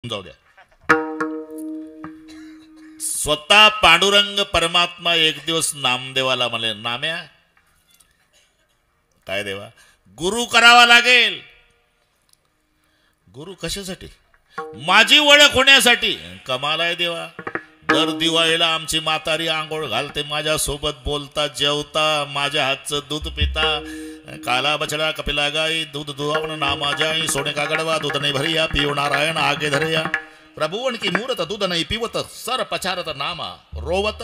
जाऊ द्या. स्वतः पांडुरंग परमात्मा एक दिवस नामदेवाला म्हणे, नाम्या काय देवा, गुरु करावा लागेल. गुरु कशासाठी? माझी ओळख होण्यासाठी. कमाल आहे देवा. दर दिवाळीला आमची म्हातारी आंघोळ घालते, माझ्या सोबत बोलता, जेवता, माझ्या हातचं दूध पिता. काला बछड़ा कपिला गाई, दूध दुहावन नामा जाई, सोने का गड़वा दूध नहीं भरिया, पियो नारायण आगे धरिया. प्रभुवन की मूरत दूध नहीं पिवत, सर पचारत नामा रोवत.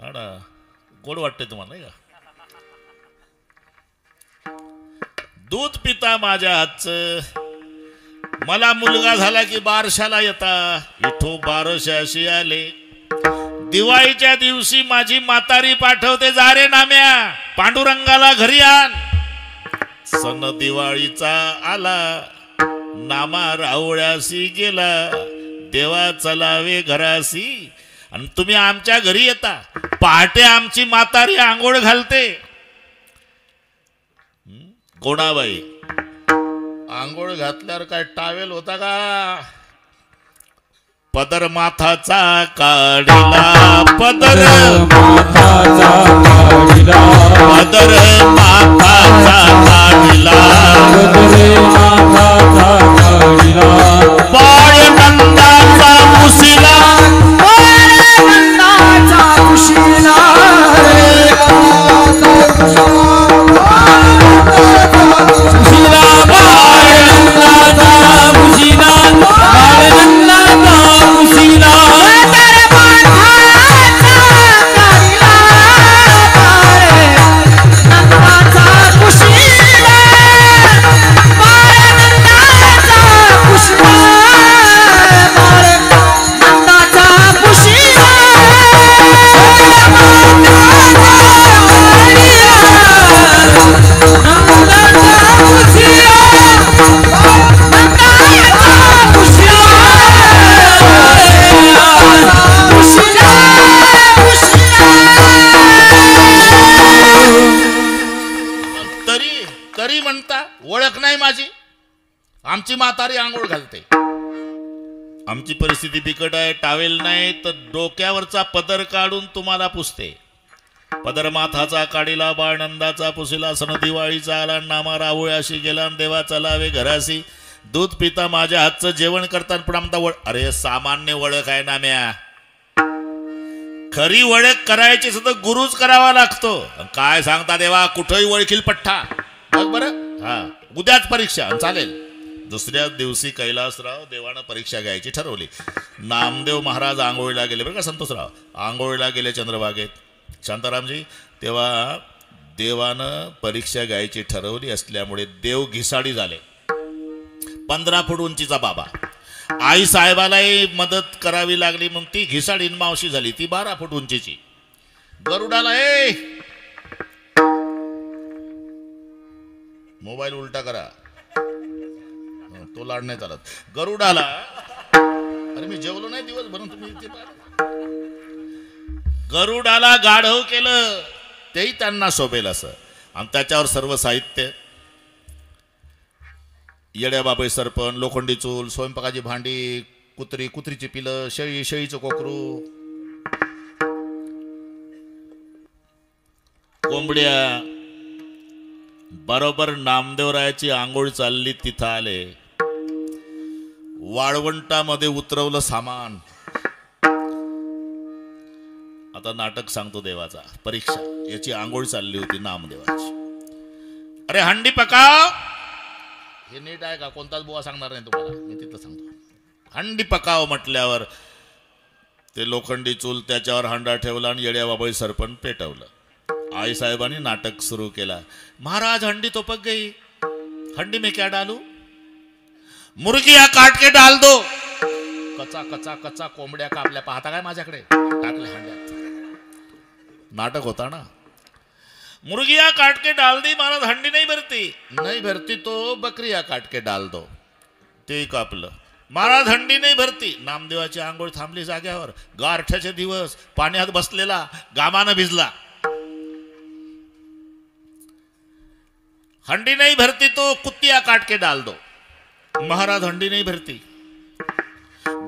आडा गोड वाटते तुम्हाला नाही का? दूध पिता माझ्या हातचं. मला मुलगा झाला की बारशाला येता, इथो बारशाशी आले. दिवाळीच्या दिवशी माझी म्हातारी पाठवते, जा रे नाम्या पांडुरंगाला घरी आण. सण दिवाळीचा आला, नामा रावळ्यासी गेला, देवा चलावे घरासी. आणि तुम्ही आमच्या घरी येता. पहाटे आमची म्हातारी आंघोळ घालते. गोणाबाई आंघोळ घातल्यावर काय टावेल होता का? पदर माथाचा काढिला, पदर माथाचा काढिला, पदर माथाचा काढिला, पदर माथाचा काढिला. बाळ नंदाचा कुशीला, बाळ नंदाचा कुशीला, ओळख नाही माझी. आमची म्हातारी आंघोळ घालते. आमची परिस्थिती बिकट आहे. टावेल नाही तर डोक्यावरचा पदर काढून तुम्हाला पुसते. पदर माथाचा काढिला, बाळ नंदाचा पुसिला, सण दिवाळीचा आला, नामा रावळ्याशी गेला, देवा चलावे घरासी. दूध पिता माझ्या हातचं जेवण करतात. पण आमचा अरे सामान्य ओळख आहे नाम्या. खरी ओळख करायची सुद्धा गुरुच करावा लागतो. काय सांगता देवा, कुठेही ओळखील पठ्ठा बघ बरं. हा, उद्याच परीक्षा चालेल. दुसऱ्या दिवशी कैलासराव देवानं परीक्षा घ्यायची ठरवली. नामदेव महाराज आंघोळीला गेले बरं का. संतोषराव आंघोळीला गेले चंद्रभागेत. शांतारामजी, तेव्हा देवानं परीक्षा घ्यायची ठरवली असल्यामुळे देव घिसाडी झाले. 15 फूट उंचीचा बाबा. आई साहेबालाही मदत करावी लागली, मग ती घिसाडीन मावशी झाली, ती 12 फूट उंचीची. गरुडाला मोबाईल उलटा करा, तो लाड नाही चालत. गरुडाला, अरे मी जेवलो नाही दिवसभर, तुम्ही गरुडाला गाढव केलं, तेही त्यांना शोभेल असं. आणि त्याच्यावर सर्व साहित्य, येड्या बाबई सरपण, लोखंडी चूल, स्वयंपाकाची भांडी, कुत्रीची पिलं, शेळीचं कोकरू, कोंबड्या. बरोबर नामदेवरायाची आंघोळ चालली, तिथं आले. वाळवंटामध्ये उतरवलं सामान. आता नाटक सांगतो देवाचा. परीक्षा याची आंघोळ चालली होती नामदेवाची. अरे हंडी पकाव. हे नीट आहे का? कोणताच बुवा सांगणार नाही तुम्हाला, मी तिथं सांगतो. हंडी पकाव म्हटल्यावर ते लोखंडी चूल, त्याच्यावर हंडा ठेवला आणि येड्या बाबळी सरपण पेटवलं. आई साहेबांनी नाटक सुरू केला. महाराज हंडी तो पक गई, हंडी में क्या डालू? मुर्गिया काट के डाल दो. कचा कचा कचा कोंबड्या कापल्या. पाहता काय माझ्याकडे? टाकले हंड्यात. नाटक होता ना. मुर्गिया काट के डाल दी. महाराज हंडी नहीं भरती तो बकरिया काट के डाल दो. ते कापलं. महाराज हंडी नाही भरती. नामदेवाची आंघोळ थांबली जाग्यावर. गारठ्याचे दिवस, पाण्यात बसलेला, घामानं भिजला. हंडी नहीं भरती तो कुत्तिया काट के डाल दो. महाराज हंडी नाही भरती,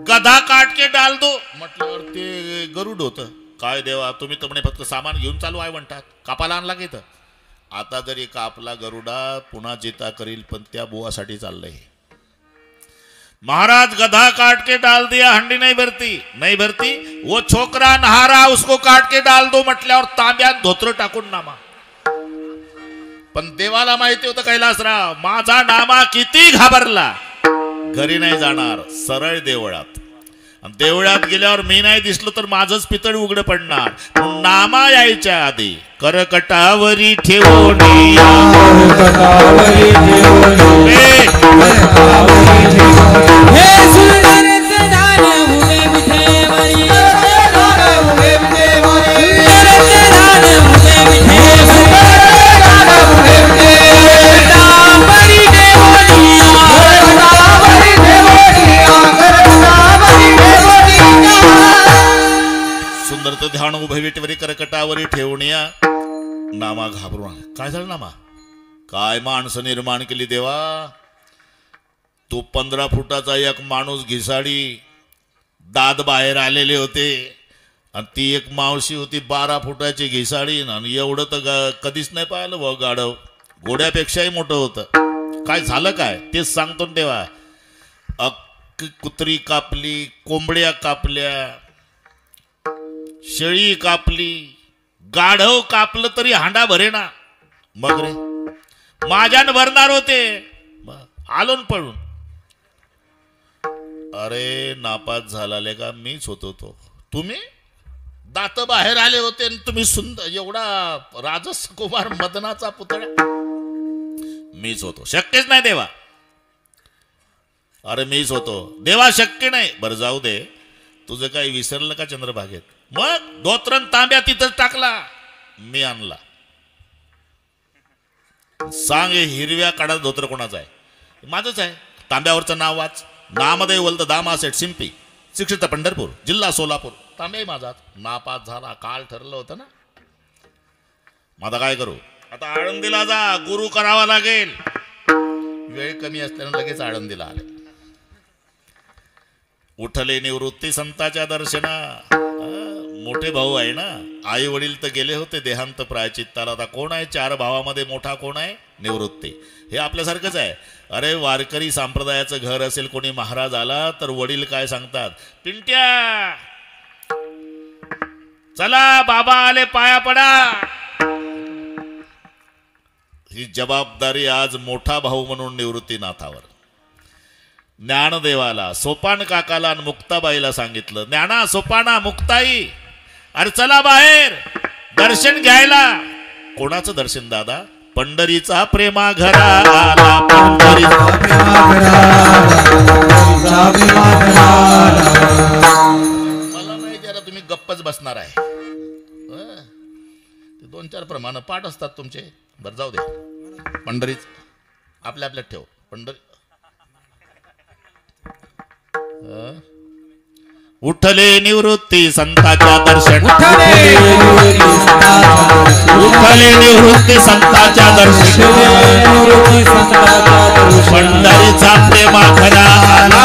गधा काट के डाल दो म्हटल्यावर ते गरुड होतं. काय देवा, तुम्ही तर म्हणे फक्त सामान घेऊन चालू आहे म्हणतात, कापाला आणला की तर. आता जरी कापला गरुडा पुन्हा जिता करील, पण त्या बुवासाठी चाललंय. महाराज गधा काट के डाल दिया, हंडी नहीं भरती. नहीं भरती, वो छोकरा नहा रहा उसको काट के डाल दो म्हटल्यावर तांब्यात धोत्र टाकून नामा. पण देवाला माहिती होतं कैलासराव, माझा नामा किती घाबरला, घरी नाही जाणार, सरळ देवळात. देवळात गेल्यावर मी नाही दिसलो तर माझंच पितळ उघड पडणार. नामा यायच्या आधी करकटावरी ठेवून ध्यान उभे विटेवरी करकटावरी ठेवून या. नामा घाबरून काय झालं नामा, काय माणसं निर्माण केली देवा. तू 15 फुटाचा एक माणूस घिसाडी, दात बाहेर आलेले होते, आणि ती एक मावशी होती 12 फुटाची घिसाडी, आणि एवढं तर कधीच नाही पाहिलं व गाढव, घोड्यापेक्षाही मोठं होतं. काय झालं काय तेच सांगतो देवा. कुत्री कापली, कोंबड्या कापल्या, शेळी कापली, गाढव कापलं तरी हांडा भरेना. मग रे माझ्यान भरणार होते, आलो न पळून. अरे नापास झाला का मीच होतो तो. तुम्ही दात बाहेर आले होते आणि तुम्ही सुंदर एवढा राजस कुमार मदनाचा पुतळा. मीच होतो, शक्यच नाही देवा. अरे मीच होतो देवा, शक्य नाही. बरं जाऊ दे, तुझं काही विसरलं का चंद्रभागेत. मग धोत्रण तांब्या तिथंच टाकला, मी आणला. सांग हे हिरव्या काढा धोत्र कोणाचं आहे. माझंच आहे. तांब्यावरचं नाव वाच, नामदेव वलद दामासेठ शिंपी, शिक्षित पंढरपूर, जिल्हा सोलापूर. तांब्या माझा. नापास झाला, काल ठरलं होतं ना. माझा काय करू आता, आळंदीला जा, गुरु करावा लागेल. वेळ कमी असल्यानं लगेच आळंदीला आले. उठले निवृत्ती संताच्या दर्शना. मोठे भाऊ आहे ना, आई वडील तर गेले होते देहांत प्रायचित्ताला. आता कोण आहे 4 भावामध्ये मोठा कोण आहे, निवृत्ती. हे आपल्यासारखंच आहे. अरे वारकरी संप्रदायाचं घर असेल, कोणी महाराज आला तर वडील काय सांगतात, पिंट्या चला बाबा आले पाया पडा. ही जबाबदारी आज मोठा भाऊ म्हणून निवृत्तीनाथावर. ज्ञानदेवाला, सोपान काकाला आणि मुक्ताबाईला सांगितलं, ज्ञाना सोपाना मुक्ताई, अरे चला बाहेर दर्शन घ्यायला. कोणाचं दर्शन दादा, पंढरीचा प्रेमा घरा आला, पंढरीचा मला नाही जरा तुम्ही गप्पच बसणार आहे. 2-4 प्रमाण पाठ असतात तुमचे. बरं जाऊ दे, पंढरीच आपल्या आपल्यात ठेव. पंढरी उठले निवृत्ती संताच्या दर्शन, उठले निवृत्ती संताच्या दर्शन, पंढरीचा प्रेमा घरा आला.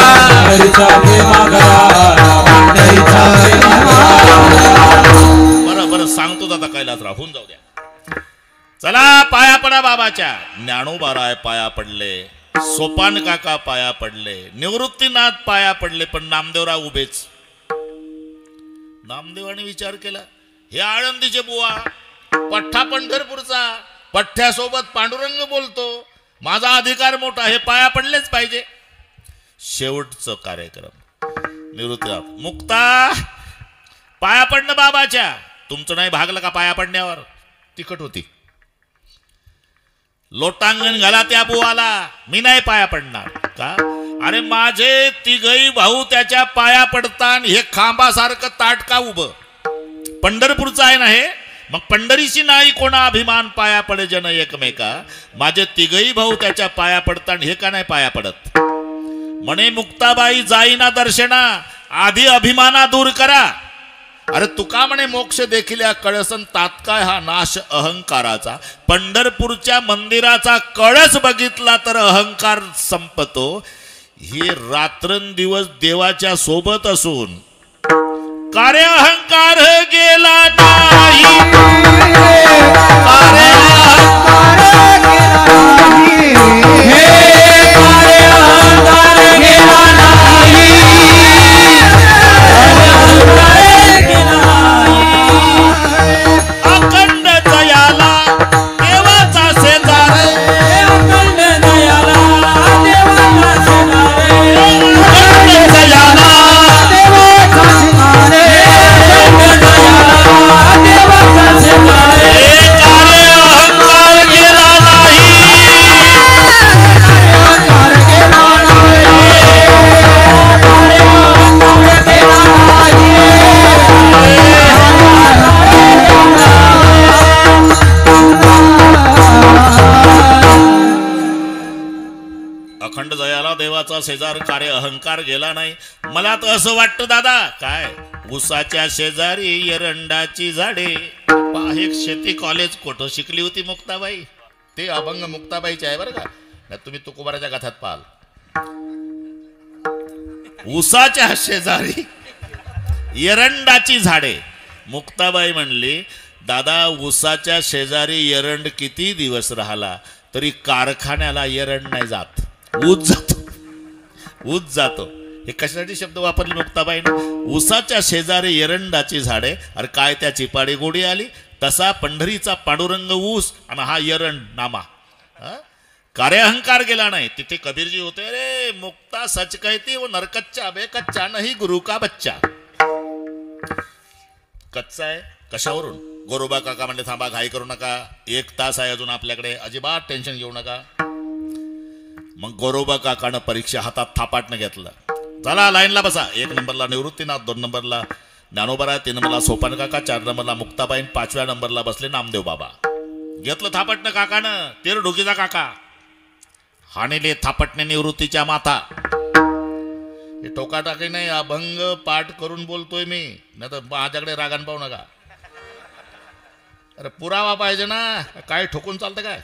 बरं बरं सांगतो दादा, कैलास राहून जाऊ द्या. चला पाया पडा बाबाच्या. ज्ञानोबाराय पाया पडले, सोपान काका पाया पडले, निवृत्तीनाथ पाया पडले, पण नामदेवराव उभेच. नामदेवाने विचार केला, हे आळंदीचे बुवा, पठ्ठा पंढरपूरचा, पठ्ठ्यासोबत पांडुरंग बोलतो, माझा अधिकार मोठा, हे पाया पडलेच पाहिजे. शेवटचं कार्यक्रम निवृत्तीनाथ, मुक्ता पाया पडणं बाबाच्या. तुमचं नाही भागलं का पाया पडण्यावर. तिखट होती. लोटांगण घाला त्या बुवाला, मी नाही पाया पडणार. का, अरे माझे तिघही भाऊ त्याच्या पाया पडतान, हे खांबासारखं ताटका उभं. पंढरपूरचं आहे ना हे, मग पंढरीशी नाही कोणा अभिमान पाया पडे जन एकमेका. माझे तिघही भाऊ त्याच्या पाया पडतान, हे का नाही पाया पडत. म्हणे मुक्ताबाई जाईना दर्शना, आधी अभिमाना दूर करा. अरे तुका म्हणे मोक्ष देखील या कळसन तात्काळ हा नाश अहंकाराचा. पंढरपूरच्या मंदिराचा कळस बघितला तर अहंकार संपतो. हे रात्रंदिवस देवाच्या सोबत असून कार्य अहंकार गेला नाही. कार्य अहंकार गेला नाही. अखंड दयाला देवाचा शेजार. अखंड दयाला देवाचा शेजार. अखंड दयाला देवाचा शेजार. अखंड दयाला देवाचा शेजार. कार्य अहंकार गेला नाही. अहंकार गेला नाही. कार्य अहंकार गेला नाही. अखंड दयाला देवाचा शेजार. कार्य अहंकार गेला नाही. मला तर असं वाटतं दादा, काय उसाच्या शेजारी एरंडाची झाडे. एक शेती कॉलेज कुठं शिकली होती मुक्ताबाई? ते अभंग मुक्ताबाईचे आहे बरं का. नाही तुम्ही तुकोबाराच्या गाथात पाहाल. उसाच्या शेजारी एरंडाची झाडे. मुक्ताबाई म्हणली दादा उसाच्या शेजारी एरंड किती दिवस राहिला तरी कारखान्याला एरंड नाही जात, ऊस जातो. ऊस जातो. हे कशासाठी शब्द वापरले मुक्ताबाईने? उसाच्या शेजारी एरंडाची झाडे. अरे काय त्या चिपाडी गोडी आली. तसा पंढरीचा पांडुरंग ऊस आणि हा एरंड नामा. कार्य अहंकार गेला नाही. तिथे कबीरजी होते. रे मुक्ता सच कहती वो नरकच्चा बे कच्चा नाही गुरु का बच्चा. कच्चा आहे कशावरून? गोरोबा काका म्हणले थांबा घाई करू नका, 1 तास आहे अजून आपल्याकडे, अजिबात टेन्शन घेऊ नका. मग गोरोबा काकानं परीक्षा हातात थापाटनं घेतलं. चला लाईनला बसा. 1 नंबरला निवृत्तीनाथ, 2 नंबरला ज्ञानोबा, 3 नंबरला सोपान काका, 4 नंबरला मुक्ताबाई, 5व्या नंबरला बसले नामदेव बाबा. घेतलं थापटनं काकानं. 13 ढोकीचा काका हाणिले थापटणे निवृत्तीच्या माथा. हे टोकाटाकी नाही, अभंग पाठ करून बोलतोय मी, नाही तर माझ्याकडे रागान पाहू नका. अरे पुरावा पाहिजे ना, काय ठोकून चालतं काय?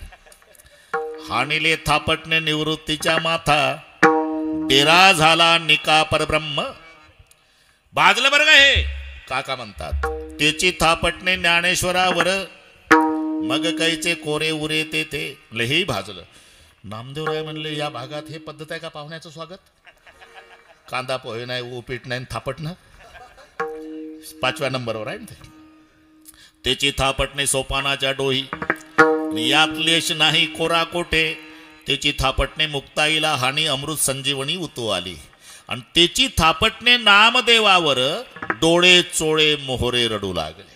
हाणिले थापटणे निवृत्तीच्या माथा, डेरा झाला निका परब्रह्म. बाजलं बरं का हे काका म्हणतात. त्याची थापटणे ज्ञानेश्वरावर, मग कैचे कोरे उरे ते लही भाजलं. नामदेवराय म्हणले या भागात हे पद्धत आहे का पाहुण्याचं स्वागत? कांदा पोहे नाही, उपीट नाही, थापटणं. 5व्या नंबरवर आहे ते. त्याची थापटणे सोपानाच्या डोही, यात लेश नाही कोरा कोठे. त्याची थापटणे मुक्ताईला हानी अमृत संजीवनी उतू आली. आणि त्याची थापटणे नामदेवावर, डोळे चोळे मोहरे रडू लागले.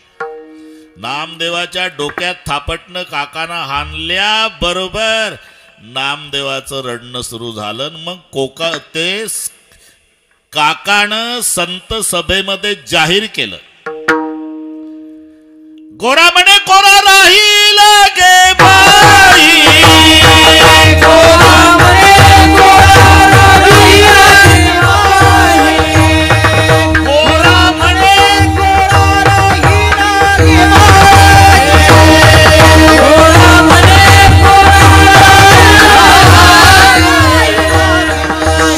नामदेवाच्या डोक्यात थापटणं काकानं हाणल्या बरोबर नामदेवाचं रडणं सुरू झालं. मग ते काकानं संत सभेमध्ये जाहीर केलं, गोरा म्हणे कोरा राहील गे बाई. गोरा म्हणे कोरा राहील गे बाई. गोरा म्हणे कोरा राहील गे बाई. गोरा म्हणे कोरा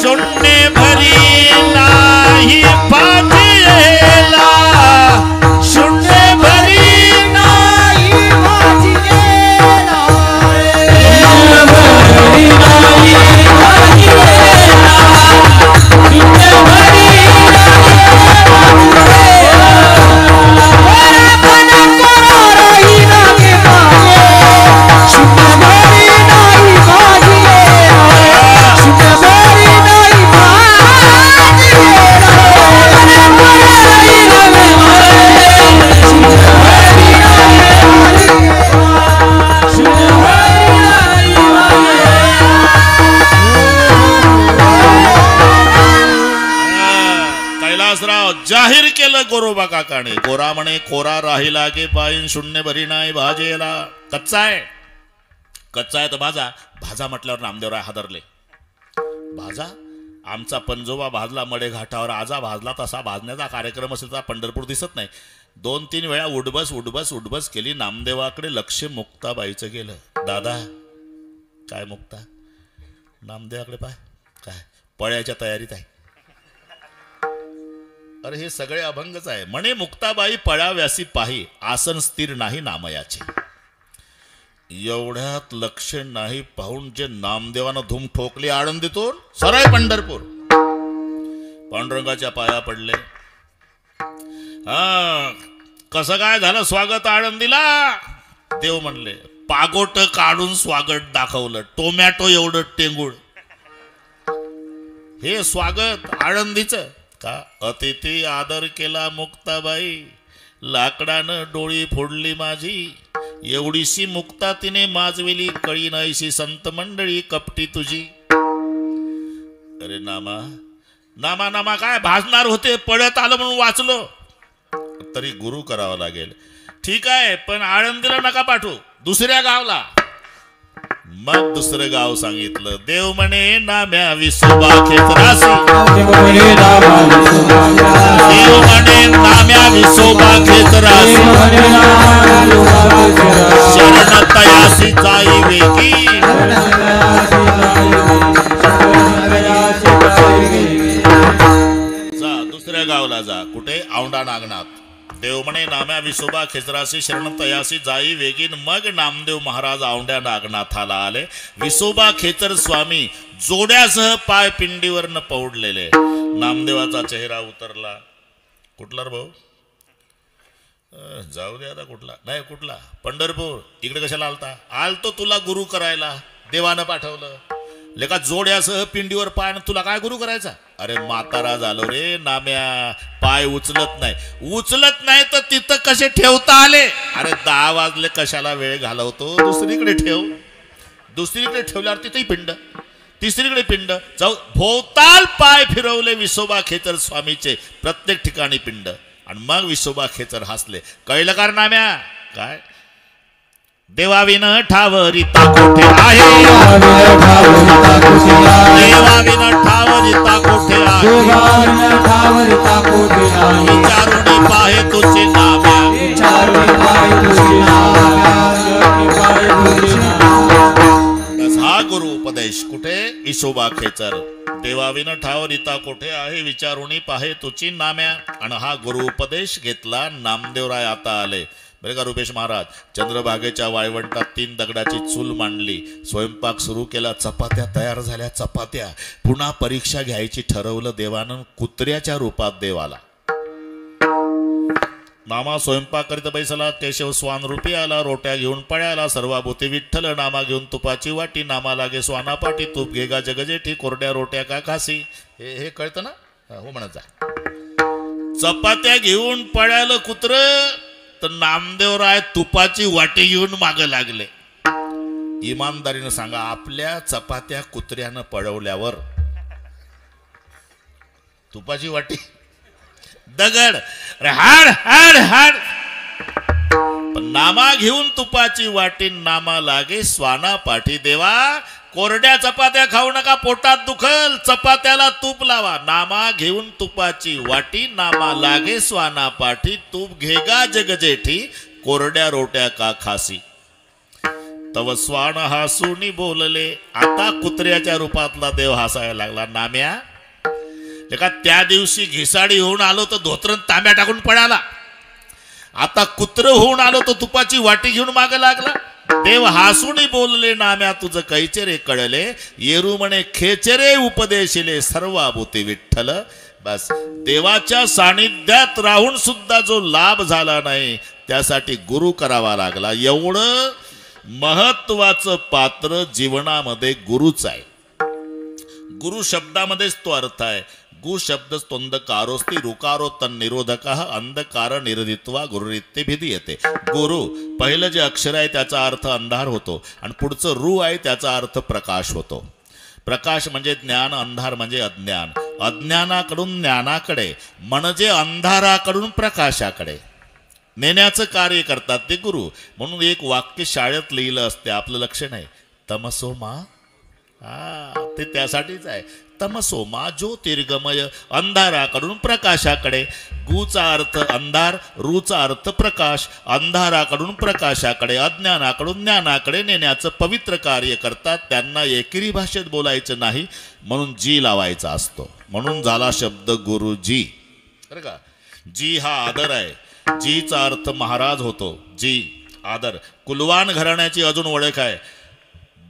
शून्य भरी नाही पाजियेला. शून्य भरी जाहीर केलं गोरोबा काकाने. गोरा म्हणे कोरा राहिला गे बाईन, शून्य भरी नाही भाजेला. कच्चा आहे, कच्चा आहे तर भाजा. भाजा म्हटल्यावर नामदेवराय हादरले. भाजा आमचा पंजोबा भाजला मडे घाटावर, आजा भाजला तसा भाजण्याचा कार्यक्रम असेल तर पंढरपूर दिसत नाही. 2-3 वेळा उडबस केली. नामदेवाकडे लक्ष मुक्ताबाईचं गेलं. दादा काय मुक्ता? नामदेवाकडे पाय, काय पळ्याच्या तयारीत आहे. अरे हे सगळे अभंगच आहे. म्हणे मुक्ताबाई पळाव्यासी पाही, आसन स्थिर नाही नामयाचे. एवढ्यात लक्ष नाही पाहून जे नामदेवानं धूम ठोकली आळंदीतून सरळ पंढरपूर. पांडुरंगाच्या पाया पडले. हा कसं काय झालं स्वागत आळंदीला? देव म्हणले पागोट काढून स्वागत दाखवलं. टोमॅटो एवढं टेंगुळ. हे स्वागत आळंदीचं का? अतिथी आदर केला मुक्ताबाई, लाकडानं डोळी फोडली माझी. एवढीशी मुक्ता तिने माजविली, कळी नाहीशी संत मंडळी कपटी तुझी. अरे नामा नामा नामा काय भाजणार होते, पळत आलं म्हणून वाचलो. तरी गुरु करावा लागेल. ठीक आहे पण आळंदीला नका पाठवू, दुसऱ्या गावला. मग दुसरं गाव सांगितलं. देव म्हणे नाम्या विसोबा खेचरासी, देव म्हणे नाम्या विसोबा खेचरासी, शरण तयासी जाई वेगी. जा दुसऱ्या गावला जा. कुठे? औंढा नागनाथ. देव म्हणे नाम्या विसोबा खेचरासी, शरण तयासी जाई वेगीन. मग नामदेव महाराज औंढ्या नागनाथाला आले. विसोबा खेचर स्वामी जोड्यासह पाय पिंडीवरनं पौडलेले. नामदेवाचा चेहरा उतरला. कुठला रे भाऊ? जाऊ दे आता. कुठला नाही कुठला? पंढरपूर. इकडे कशाला आलता? आलतो तुला गुरु करायला, देवानं पाठवलं. लेका जोड्यासह पिंडीवर पाय, तुला काय गुरु करायचा? अरे म्हातारा झालो रे नाम्या, पाय उचलत नाही तर तिथं कसे ठेवता आले? अरे 10 वाजले, कशाला वेळ घालवतो? दुसरीकडे ठेव. दुसरीकडे ठेवल्यावर तिथेही पिंड, तिसरीकडे पिंड. जाऊ भोवताल पाय फिरवले विसोबा खेचर स्वामीचे, प्रत्येक ठिकाणी पिंड. आणि मग विसोबा खेचर हसले. कळलं का नाम्या? काय? देवाविन ठावरिता कोठे आहे, देवाविन ठावरिता कोठे आहे, विचारुनी पाहे तुझे नाम्या. हा गुरु उपदेश कुठे? विसोबा खेचर. देवाविन ठावरिता कोठे आहे, विचारुनी पाहे तुझी नाम्या. आणि हा गुरु उपदेश घेतला नामदेवराय आता आले. बरे का रुपेश महाराज? चंद्रभागेच्या वाळवंटात 3 दगडाची चूल मांडली, स्वयंपाक सुरू केला. चपात्या तयार झाल्या. चपात्या पुन्हा परीक्षा घ्यायची ठरवलं देवानं. कुत्र्याच्या रूपात देव आला. नामा स्वयंपाक करीत बैसला. केशव स्वान रूपी आला. रोट्या घेऊन पळ्याला. सर्वाभूती विठ्ठल नामा घेऊन तुपाची वाटी. नामा लागे स्वाना पाठी, तूप घेगा जगजेठी, कोरड्या रोट्या का खासी. हे कळतं ना? हो म्हणत जा. चपात्या घेऊन पळ्यालं कुत्र, तर नामदेवराय तुपाची वाटी घेऊन माग लागले. इमानदारीनं सांगा, आपल्या चपात्या कुत्र्यानं पळवल्यावर तुपाची वाटी दगड, हाड हाड हाड. पण नामा घेऊन तुपाची वाटी, नामा लागे स्वाना पाठी. देवा कोरड्या चपात्या खाऊ नका, पोटात दुखल. चपात्याला तूप लावा. नामा घेऊन तुपाची वाटी, नामा लागे स्वाना पाठी. तूप घेगा जगजेठी, कोरड्या रोट्या का खासी. तव स्वान हासूनी बोलले. आता कुत्र्याच्या रूपातला देव हसायला लागला. नाम्या लेका त्या दिवशी घिसाडी होऊन आलो तर धोतरण तांब्या टाकून पळाला. आता कुत्र होऊन आलो तर तुपाची वाटी घेऊन माग लागला. देव हासूनी बोलले. नाम्या तुझं कैचे रे कळले, येरू म्हणे खेचरे उपदेशिले, सर्वाभूती विठ्ठल. बस देवाच्या सानिध्यात राहून सुद्धा जो लाभ झाला नाही त्यासाठी गुरु करावा लागला. एवढं महत्वाचं पात्र जीवनामध्ये गुरुच आहे. गुरु शब्दामध्येच तो अर्थ आहे. गु शब्द स्तोंदकारोस्ति रुकारो तन निरोधक अंधकार निरदित्वा गुरुरित्ते भिदीयते. गुरु पहिलं जे अक्षर आहे त्याचा अर्थ अंधार होतो आणि पुढचं रु आहे त्याचा अर्थ प्रकाश होतो. प्रकाश म्हणजे ज्ञान, अंधार म्हणजे अज्ञान. अज्ञानाकडून ज्ञानाकडे म्हणजे अंधाराकडून प्रकाशाकडे नेण्याचं कार्य करतात ते गुरु. म्हणून एक वाक्य शाळेत लिहिलं असते, आपलं लक्ष नाही. तमसो मा, ते त्यासाठीच आहे. तमसोमा ज्योतिर्गमय, अंधाराकडून प्रकाशाकडे. गुचा अर्थ अंधार, रूचा अर्थ प्रकाश. अंधाराकडून प्रकाशाकडे, अज्ञानाकडून ज्ञानाकडे नेण्याचं पवित्र कार्य करतात. त्यांना एकेरी भाषेत बोलायचं नाही, म्हणून जी लावायचा असतो. म्हणून झाला शब्द गुरुजी. बरं का? जी हा आदर आहे. जीचा अर्थ महाराज होतो. जी आदर. कुलवान घराण्याची अजून ओळख आहे.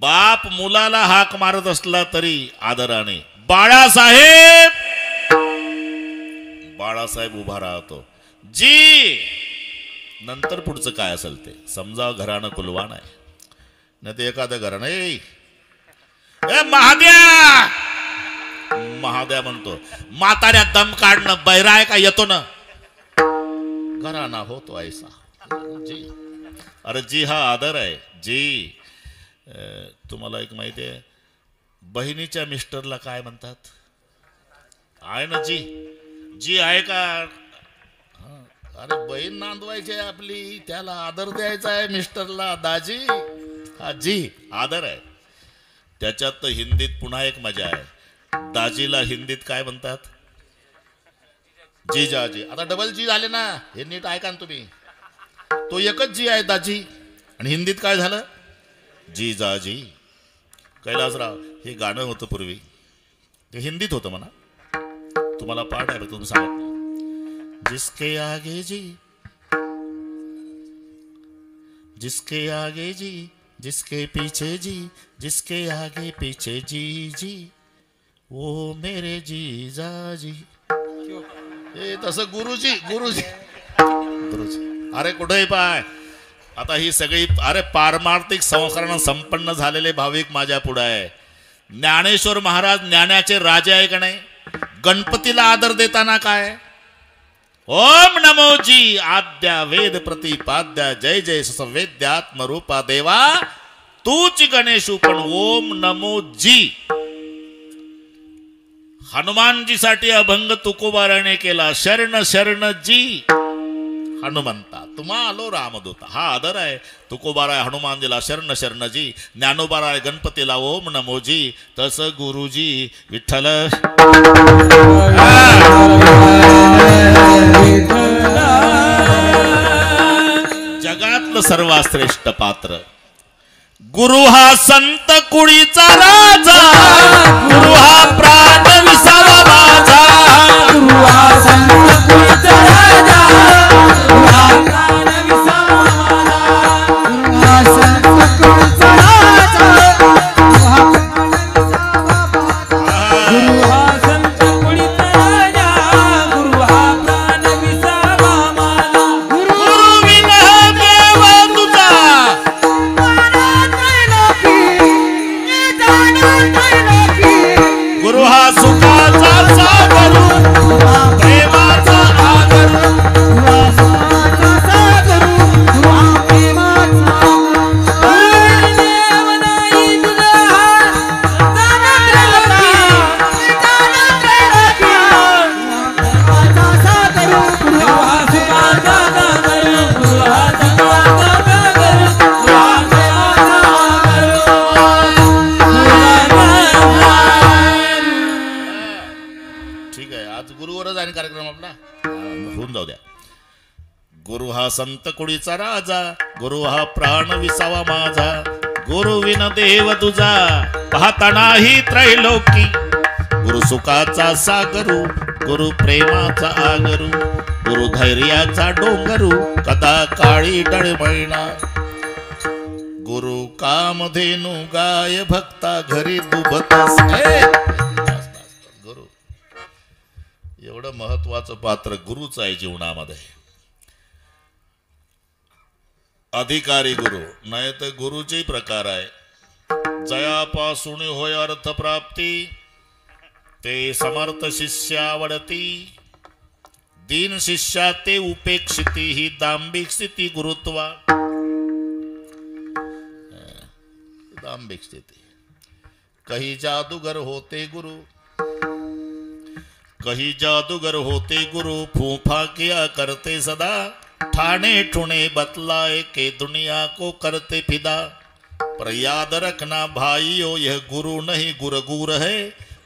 बाप मुलाला हाक मारत असला तरी आदराने बाळासाहेब, बाळासाहेब उभा राहतो. जी नंतर पुढचं काय असेल ते समजा. घराणं कुलवान आहे नाही ते एखादं घराणं ए महाद्या, महाद्या म्हणतो. म्हाताऱ्या दम काढणं बैरा आहे का? येतो ना. घराणा होतो ऐसा. जी. अरे जी हा आदर आहे. जी. तुम्हाला एक माहिती आहे, बहिणीच्या मिस्टरला काय म्हणतात? आहे ना जी. जी आहे का? अरे बहीण नांदवायची आहे आपली, त्याला आदर द्यायचा आहे मिस्टरला. दाजी. हा जी आदर आहे. त्याच्यात तर हिंदीत पुन्हा एक मजा आहे. दाजीला हिंदीत काय म्हणतात? जीजाजी. आता डबल जी झाले ना, हे नीट ऐका ना तुम्ही. तो एकच जी आहे दाजी, आणि हिंदीत काय झालं? जीजाजी. कैलासराव हे गाणं होतं पूर्वी, ते हिंदीत होतं म्हणा. तुम्हाला पाठ आहे तुम्ही सांगत नाही. जिसके आगे जी, जिसके आगे जी, जिसके पीछे जी, जिसके आगे पीछे जी जी, वो मेरे जीजाजी. हे तसं गुरुजी, गुरुजी, गुरुजी. अरे कुठेही पाय. आता ही सगळी अरे पारमार्थिक संस्करण संपन्न झालेले भाविक माझ्या पुढे आहे. ज्ञानेश्वर महाराज ज्ञानाचे राजे आहे का नाही? गणपतीला आदर देताना काय? ओम नमो जी आद्या वेद प्रतिपाद्या, जय जय सवेद्यात्मरूपा देवा तूच गणेशू. पण ओम नमो जी. हनुमानजीसाठी अभंग तुकोबाराने केला. शरण शरण जी हनुमंता, तुम्हा आलो रामदूता. हा आदर आहे. तुकोबारा आहे हनुमानजीला शरण शरण जी. ज्ञानोबारा आहे गणपतीला ओम नमो जी. तसं गुरुजी विठ्ठल. जगातलं सर्वात श्रेष्ठ पात्र गुरु हा संत कुळीचा राजा. गुरु हा प्राण विसावा माझा. गुरु हा संत कुळीचा राजा. संत कुळीचा राजा. गुरु हा प्राण विसावा माझा. गुरु विन देव तुझा पाहता नाही त्रैलोकी. गुरु सुखाचा सागरू, गुरु प्रेमाचा आगरू, गुरु धैर्याचा डोंगरू, कदा काळी डळमळीना. गुरु कामधेनु गाय भक्ता घरी दुभतस. गुरु एवढं महत्वाचं पात्र गुरुच आहे जीवनामध्ये. अधिकारी गुरु नाही तर गुरुचे प्रकार आहे. जयापासून होय अर्थ प्राप्ती, ते समर्थ शिष्यावडती. दीन शिष्या ते उपेक्षिती, ही दांभिक स्थिती गुरुत्वा. दांभिक स्थिती. कही जादूगर होते गुरु, कही जादूगर होते गुरु. फूफा किया करते सदा, ठाणे ठुने बतलाए के दुनिया को करते फिदा. पर याद रखना भाइयों यह गुरु नहीं गुरगुर है.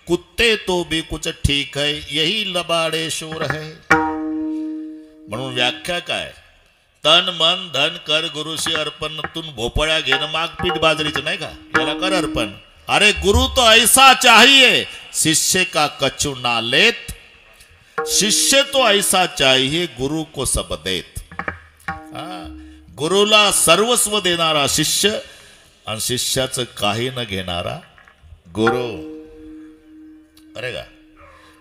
कुत्ते तो भी कुछ ठीक है यही लबाडे शूर है. म्हणून व्याख्या काय, तन मन धन कर गुरुशी अर्पण. तून भोपळ्या घेणं माग पीठ बाजरीचं नाही का, याला कर अर्पण. अरे गुरु तो ऐसा चाहिए शिष्य का कछु ना लेत. शिष्य तो ऐसा चाहिए गुरु को सब देत. गुरुला सर्वस्व देणारा शिष्य आणि शिष्याचं काही न घेणारा गुरु. अरे का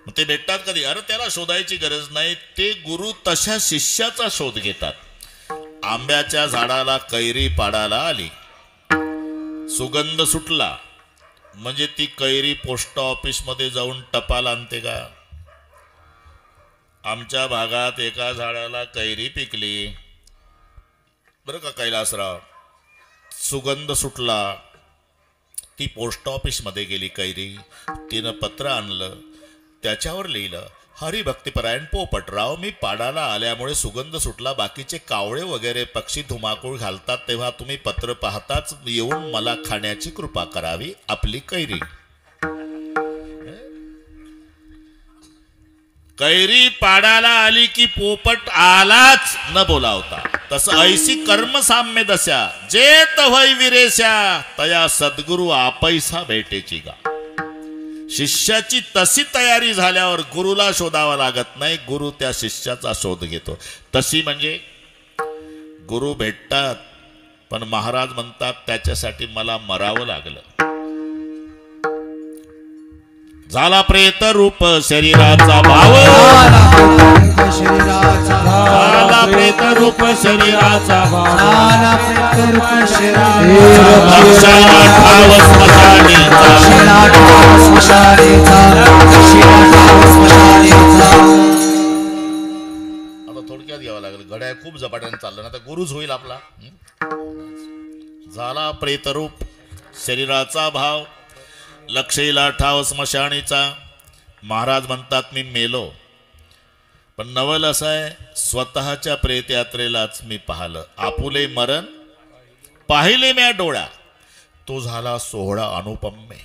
मग ते भेटतात कधी? अरे त्याला शोधायची गरज नाही, ते गुरु तशा शिष्याचा शोध घेतात. आंब्याच्या झाडाला कैरी पाडायला आली, सुगंध सुटला म्हणजे ती कैरी पोस्ट ऑफिस मध्ये जाऊन टपाल आणते का? आमच्या भागात एका झाडाला कैरी पिकली बरं का कैलासराव, सुगंध सुटला, ती पोस्ट ऑफिस मध्ये गेली कैरी. तिनं पत्र आणलं, त्याच्यावर लिहिलं, हरिभक्तिपरायण पोपटराव, मी पाडाला आल्यामुळे सुगंध सुटला. बाकीचे कावळे वगैरे पक्षी धुमाकूळ घालतात तेव्हा तुम्ही पत्र पाहताच येऊन मला खाण्याची कृपा करावी. आपली कैरी. कैरी पाडाला आली की पोपट आलाच न बोलावता. तसं ऐसी कर्म साम्य दशा जे तवय विरेशा तया सद्गुरु आपैसा भेटेची गा. शिष्याची तशी तयारी झाल्यावर गुरुला शोधावा लागत नाही, गुरु त्या शिष्याचा शोध घेतो. तशी म्हणजे गुरु भेटतात, पण महाराज म्हणतात त्याच्यासाठी मला मरावं लागलं. झाला प्रेत रूप शरीराचा भाव, झाला प्रेत रूप शरीराचा भाव, आता थोडक्यात घ्यावं लागेल, घड्याळ खूप झपाट्याने चाललं ना, आता गुरुच होईल आपला. झाला प्रेतरूप शरीराचा भाव, लक्षीला ठाव स्मशानीचा. महाराज म्हणतात मी मेलो, पण नवल असं आहे स्वतःच्या प्रेत यात्रेलाच मी पाहिलं. आपुले मरण पाहिले म्या डोळा, तो झाला सोहळा अनुपम्य.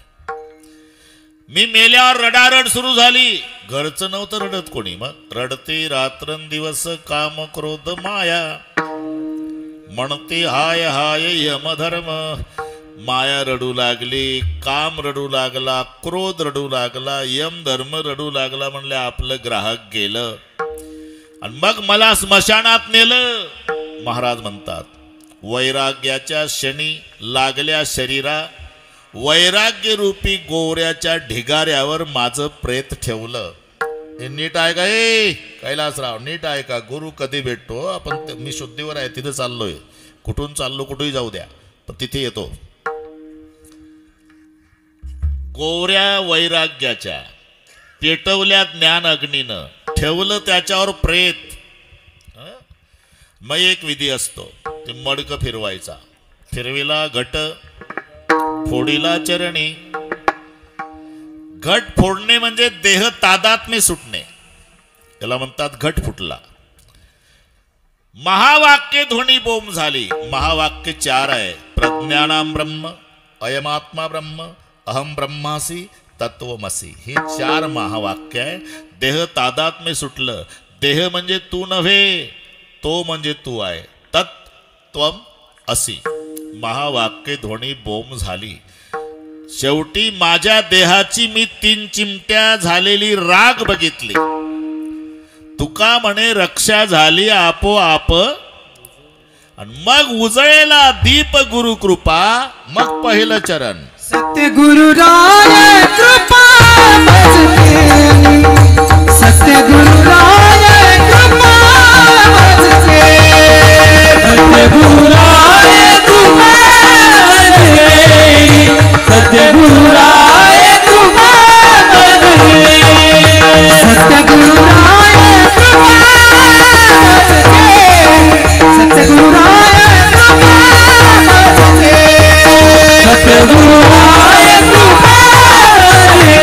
मी मेल्यावर रडारड सुरू झाली. घरचं नव्हतं रडत कोणी, मग रडते रात्रंदिवस काम क्रोध माया. म्हणते हाय हाय यमधर्म. माया रडू लागली, काम रडू लागला, क्रोध रडू लागला, यम धर्म रडू लागला. म्हणले आपलं ग्राहक गेलं आणि मग मला स्मशानात नेलं. महाराज म्हणतात वैराग्याच्या क्षणी लागल्या शरीरा, वैराग्य रूपी गोऱ्याच्या ढिगाऱ्यावर माझं प्रेत ठेवलं. हे नीट आहे का? हे कैलासराव नीट आहे का? गुरु कधी भेटतो आपण? मी शुद्धीवर आहे, तिथे चाललोय. कुठून चाललो कुठेही जाऊ द्या, पण तिथे येतो. गोऱ्या वैराग्याच्या पेटवल्या ज्ञान अग्नीनं, ठेवलं त्याच्यावर प्रेत. मग एक विधी असतो, ते मडकं फिरवायचा. फिरविला घट, फोडीला चरणी. घट फोडणे म्हणजे देह तादात्म्य सुटणे, त्याला म्हणतात घट फुटला. महावाक्य ध्वनी बोम झाली. महावाक्य 4 आहे, प्रज्ञानाम ब्रह्म, अयमात्मा ब्रह्म, अहम ब्रह्मासी, तत्वमसी. ही 4 महावाक्य आहे. देह तादात्म्य सुटलं. देह म्हणजे तू नव्हे, तो म्हणजे तू आहे. तत्त्वम असी. महावाक्य ध्वनी बोम झाली. शेवटी माझ्या देहाची मी 3 चिमट्या झालेली राग बघितली. तुका म्हणे रक्षा झाली आपोआप, आणि मग उजळेला दीप गुरु कृपा. मग पहिलं चरण सत्य गुरु राय कृपा मजते, सत्य गुरु राय कृपा मजते, सत्य गुरु राय कृपा मजते, सत्य गुरु राय कृपा मजते, सत्य गुरु राय कृपा मजते, सत्य गुरु राय कृपा मजते, सत्य गुरु राय कृपा मजते.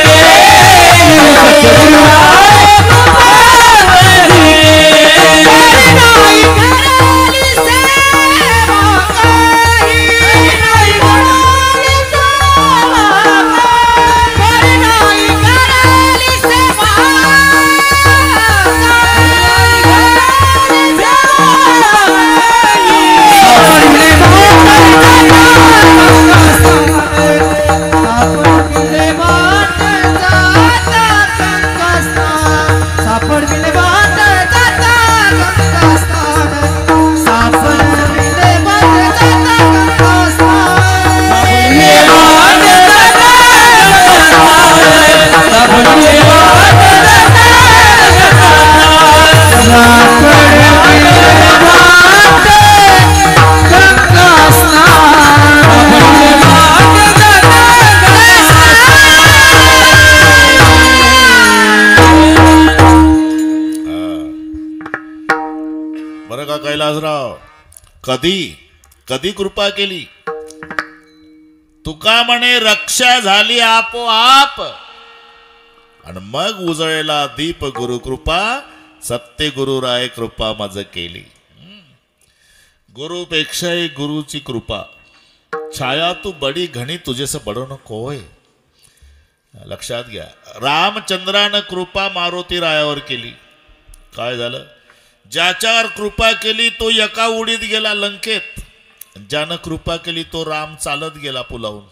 विलासराव कधी कधी कृपा केली. तुका म्हणे रक्षा झाली आपोआप आणि मग उजळला दीप गुरुकृपा सत्य गुरुराय कृपा मज केली. गुरुपेक्षाही गुरुची कृपा छाया तू बडी घणी तुझेस बडो नको होय. लक्षात घ्या, रामचंद्रानं कृपा मारुती रायावर केली. काय झालं? ज्याच्यावर कृपा केली तो एका उडीत गेला लंकेत, ज्यानं कृपा केली तो राम चालत गेला पुलावून.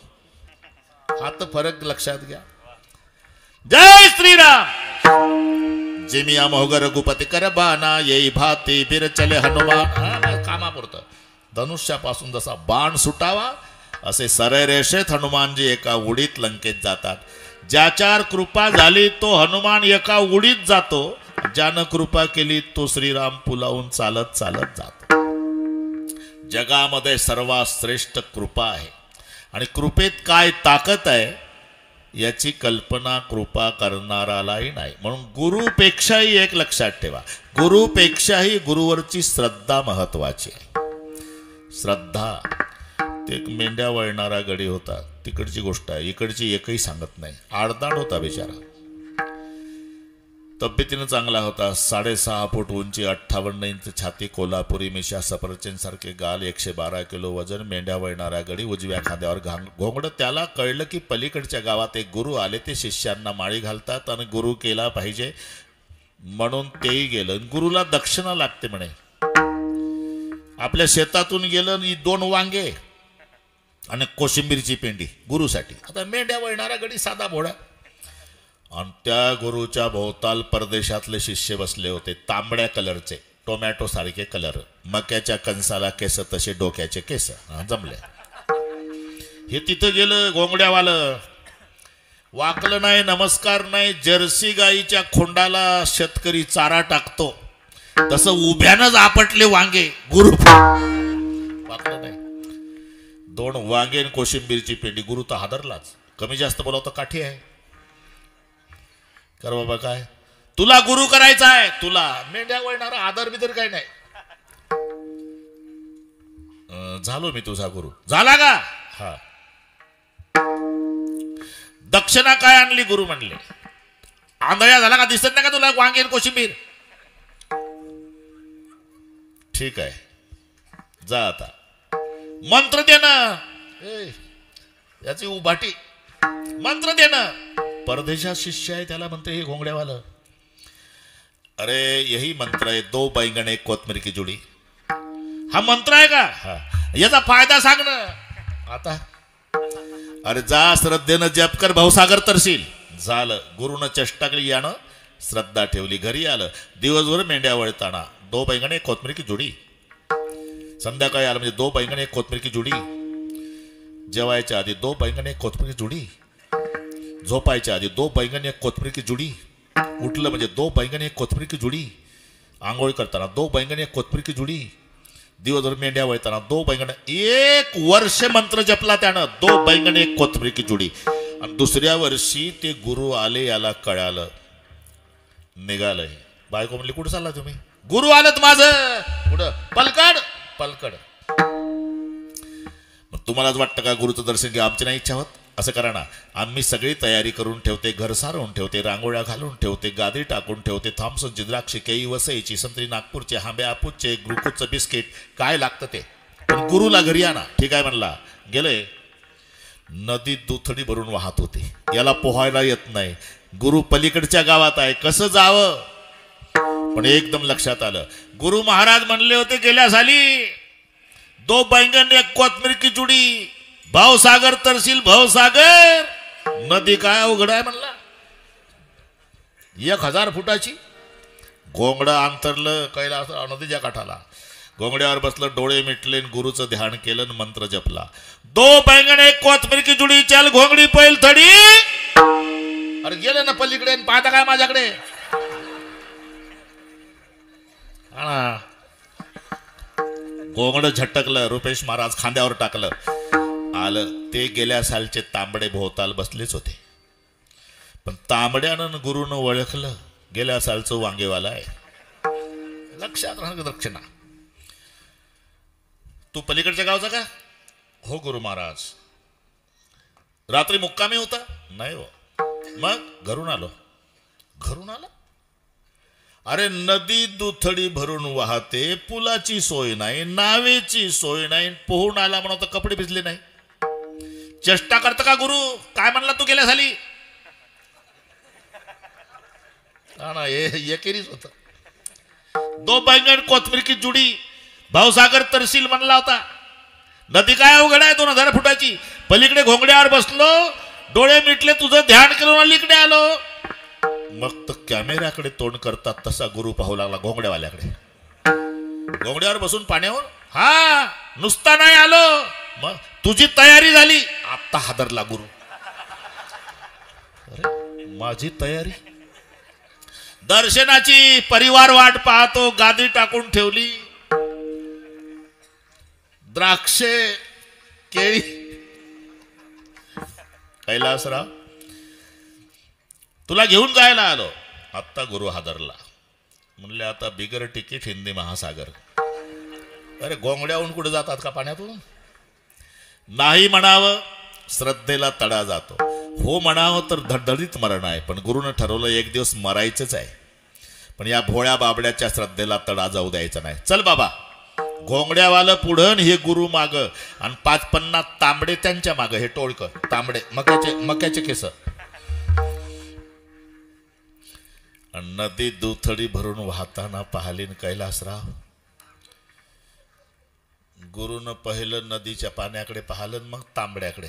हा तर फरक लक्षात घ्या. जय श्रीराम. जिमिया मोग रघुपती कर बाणा येई भाती फिर चले हनुमान. कामापुरतं धनुष्यापासून जसा बाण सुटावा असे सरळ रेषेत हनुमानजी एका उडीत लंकेत जातात. ज्याच्यावर कृपा झाली तो हनुमान एका उडीत जातो, ज्यानं कृपा केली तो श्रीराम पुलावून चालत चालत जातो. जगामध्ये सर्वात श्रेष्ठ कृपा आहे आणि कृपेत काय ताकद आहे याची कल्पना कृपा करणारालाही नाही. म्हणून गुरुपेक्षाही एक लक्षात ठेवा, गुरुपेक्षाही गुरुवरची श्रद्धा महत्वाची आहे. श्रद्धा. ते एक मेंढ्या वळणारा गडी होता, तिकडची गोष्ट आहे, इकडची एकही सांगत नाही. आडदाड होता बिचारा, तब्येतीनं चांगला होता. 6.5 फूट उंची, 58 इंच छाती, कोल्हापुरी मिशा, सफरचंद सारखे गाल, 112 किलो वजन, मेंढ्या वळणारा गडी, उजव्या खांद्यावर घोंगड. त्याला कळलं की पलीकडच्या गावात एक गुरु आले, ते शिष्यांना माळी घालतात आणि गुरु केला पाहिजे म्हणून तेही गेलं. गुरुला दक्षिणा लागते म्हणे. आपल्या शेतातून गेलं 2 वांगे आणि कोशिंबीरची पेंडी गुरुसाठी. आता मेंढ्या वळणारा गडी साधा भोळा. आणि त्या गुरुच्या भोवताल परदेशातले शिष्य बसले होते, तांबड्या कलरचे, टोमॅटो सारखे कलर, मक्याच्या कणसाला केस तसे डोक्याचे केस जमले. हे तिथं गेलं घोंगड्यावालं, वाकलं नाही, नमस्कार नाही. जर्सी गाईच्या खोंडाला शेतकरी चारा टाकतो तसं उभ्यानंच आपटले वांगे. गुरु वाकलं नाही. 2 वांगे आणि कोशिंबीरची पेंडी. गुरु तर हादरलाच. कमी जास्त बोलावं तर काठी आहे. कर बाबा, काय तुला गुरु करायचा आहे? तुला मेंढ्या वळणारा आदर बिदर काय नाही. झालो मी तुझा गुरु. झाला का? हा. दक्षिणा काय आणली? गुरु म्हणले. आंधळ्या झाला का? दिसत नाही का तुला वांगे कोशिंबीर? ठीक आहे, जा आता. मंत्र देणं याची उभाटी. मंत्र देणं. परदेशात शिष्य आहे, त्याला म्हणते हे घोंगड्यावालं. अरे यही मंत्र आहे, 2 बैंगन 1 कोथमीर की जुडी. हा मंत्र आहे का? हा. याचा फायदा सांग ना आता. अरे जा, श्रद्धेनं जप कर, भाऊसागर तरशील. झालं. गुरुनं चेष्टा केली, यानं श्रद्धा ठेवली. घरी आलं. दिवसभर मेंढ्या वळताना 2 बैंगन 1 कोथमीर की जुडी. संध्याकाळी आलं म्हणजे 2 बैंगन 1 कोथमीर की जुडी. जेवायच्या आधी 2 बैंगन 1 कोथमीर की जुडी. झोपायच्या आधी 2 बैंगन 1 कोथमीर की जुडी. उठलं म्हणजे 2 बैंगन 1 कोथमीर की जुडी. आंघोळ करताना 2 बैंगन 1 कोथमीर की जुडी. दिवसभर मेंढ्या वळताना 2 बैंगन. 1 वर्ष मंत्र जपला त्यानं, 2 बैंगन 1 कोथमीर की जुडी. आणि दुसऱ्या वर्षी ते गुरु आले, याला कळालं, निघालंय. बायको म्हणली, कुठं चालला तुम्ही? गुरु आलत माझं. कुठं? पलकड. पलकड. मग तुम्हालाच वाटतं का गुरुचं दर्शन घ्या? आमची नाही इच्छा होत? असं करा ना, आम्ही सगळी तयारी करून ठेवते, घर सारवून ठेवते, रांगोळ्या घालून ठेवते, गादी टाकून ठेवते, थॉम्सनची द्राक्षे, केळी वसईची, संत्री नागपूरचे, हांबे आपूचे, ग्लुकोजचं बिस्किट, काय लागतं ते. पण गुरुला घरी आणा. ठीक आहे म्हणला. गेले. नदी दुथडी भरून वाहत होती, याला पोहायला येत नाही. गुरु पलीकडच्या गावात आहे, कसं जावं? पण एकदम लक्षात आलं, गुरु महाराज म्हणले होते गेल्या साली 2 बैंगन 1 कोथमीर की जुडी. भावसागर तरशील. भावसागर नदी काय अवघड आहे म्हणला. 1000 फुटाची. घोंगडं अंतरलं कैलास नदीच्या काठाला. घोंगड्यावर बसलं, डोळे मिटले, गुरुचं ध्यान केलं, मंत्र जपला. 2 बैंगन 1 कोथमीर की जुडी. चल घोंगडी पैल थडी. अरे गेले ना पलीकडे, पाहता काय माझ्याकडे? घोंगड झटकलं. रुपेश महाराज खांद्यावर टाकलं. आलं. ते गेल्या सालचे तांबडे भोवताल बसलेच होते. पण तांबड्यानं गुरुनं ओळखलं, गेल्या सालचं वांगेवाला आहे. लक्षात राहणं दक्षिणा. तू पलीकडच्या गावचा का? हो गुरु महाराज. रात्री मुक्कामी होता? नाही हो. मग घरून आलो. घरून आला? अरे नदी दुथडी भरून वाहते, पुलाची सोय नाही, नावेची सोय नाही, पोहून आला म्हणून कपडे भिजले नाही. चेष्टा करता का गुरु? काय म्हणला तू गेल्या साली? हा ना, एकेरीच होत. दो बैंगन कोथमीर की जुडी भावसागर तरसील म्हणला होता. नदी काय अवघड आहे 2000 फुटाची. पलीकडे घोंगड्यावर बसलो, डोळे मिटले, तुझं ध्यान करून अलीकडे आलो. मग तर कॅमेऱ्याकडे तोंड करतात तसा गुरु पाहू लागला घोंगड्यावाल्याकडे. घोंगड्यावर बसून पाण्यावर, हा नुसता नाही आलो. मग तुझी तयारी झाली. आता हादरला गुरु. अरे माझी तयारी? दर्शनाची परिवार वाट पाहतो, गादी टाकून ठेवली, द्राक्षे केळी. कैलासराव तुला घेऊन जायला आलो. आत्ता गुरु हादरला. म्हणले आता बिगर तिकीट हिंदी महासागर. अरे घोंगड्याहून कुठे जातात का पाण्यातून? नाही म्हणावं श्रद्धेला तडा जातो, हो म्हणावं तर धडधडीत मरण आहे. पण गुरुनं ठरवलं एक दिवस मरायचंच आहे. पण या भोळ्या बाबड्याच्या श्रद्धेला तडा जाऊ द्यायचा नाही. चल बाबा. घोंगड्यावालं पुढं हे गुरु माग आणि 5-50 तांबडे त्यांच्या माग. हे टोळक तांबडे मक्याचे केस. नदी दुथडी भरून वाहताना पाहिलीन कैलासराव. गुरुनं पहिलं नदीच्या पाण्याकडे पाहिलं, मग तांबड्याकडे.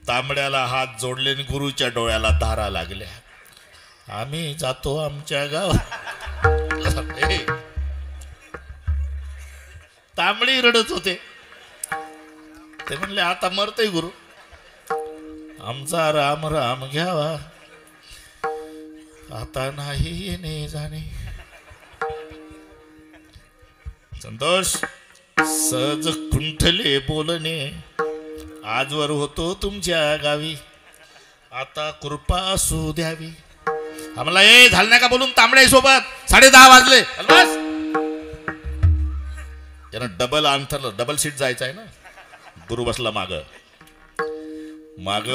तांबड्याला हात जोडले, गुरुच्या डोळ्याला धारा लागल्या. आम्ही जातो आमच्या गावात. तांबडी रडत होते. ते म्हणले आता मरतय गुरु, आमचा राम राम घ्यावा, आता नाही येणे जाणे. संतोष सहज कुंठले बोलणे, आजवर होतो तुमच्या गावी, आता कृपा असू द्यावी. आम्हाला झालं नाही का बोलून तांबड्या सोबत? 10:30 वाजले. यानं डबल अंथरलं, डबल सीट जायचं आहे ना. गुरु बसला माग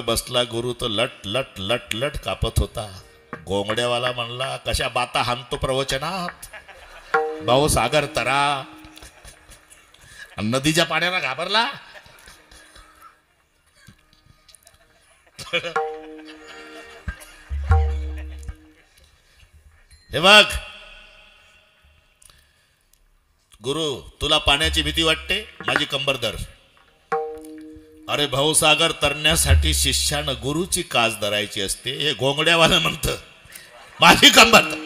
बसला गुरु तर लट लट लट लट कापत होता. घोंगड्यावाला म्हणला कशा बाता हाणतो प्रवचनात, भाऊ सागर तरा. नदीच्या पाण्याला घाबरला. हे बघ गुरु, तुला पाण्याची भीती वाटते, माझी कंबर धर. अरे भाऊसागर तरण्यासाठी शिष्यानं गुरुची कास धरायची असते. हे घोंगड्यावाला म्हणतं माझी कंबर धर.